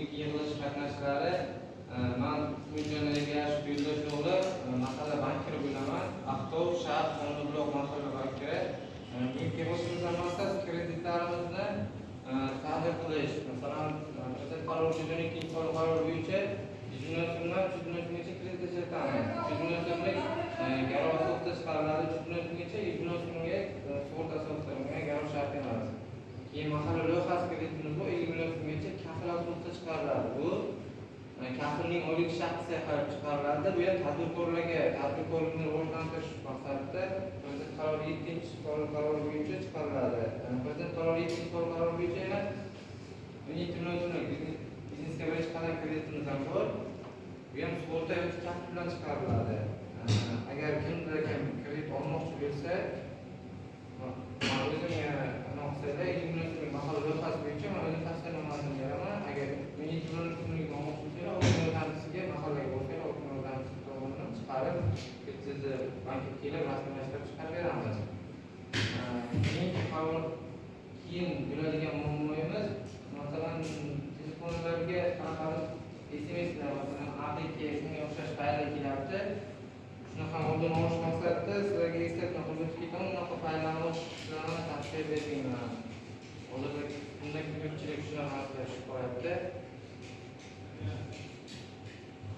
ilk yig'ilish qatnashchilari man Umidjonlarga yaxshi yo'ldosh o'g'li mahalla bankiri bo'laman. Aqto'v shahar Qonunbulaq mahalla bankiri. Ilk yig'ilishimizdan maqsad kreditlarimizni ta'sir qilish. Masalan, Prezident qarorining 2 qarori bo'yicha 100 million so'mdan 300 million so'mgacha kredit ajratamiz. 100 million so'mlik garov asosida chiqariladi, 300 million so'mgacha 100 million so'mga sug'urta asosida garov shart emas. Keyin mahalla loyihasi kreditimiz bu 50 million so'mgacha kafil asosida chiqariladi. Bu kafilning oylik shaxsiy qilib chiqariladi. Bu ham tadbirkorlikni rivojlantirish maqsadida Prezident qarori 7-qaror bo'yicha chiqariladi. Prezident qarori 7-qaror bo'yicha emas, 17 million so'mlik biznesga berish qanday kreditimiz ham bor. Bu ham sug'urta yoki kafil bilan chiqariladi. Agar kimdir kredit olmoqchi bo'lsa, men o'zim anoqsada 50 million so'mlik mahalla loyihasi bo'yicha men o'zim tavsiya nomasini beraman. Agar 17 million so'mlik olmoqchi bo'lsa, o'zimizga mahallaga bo'lsa, o'zimizdan tomonidan chiqarib, sizni bankka kelib rasmiylashtirib chiqarib beramiz. Keyin bo'ladigan muammoimiz, masalan, telefonlarga qanaqadir SMS bilan, masalan, APK shunga o'xshash fayllar kelyapti. Shunaqa oldini olish maqsadida sizlarga eslatma qilib ketaman, unaqa fayllarni ochishlarni tavsiya bermayman. Hozirda bunda ko'pchilik shunaqa narsalar chiqyapti.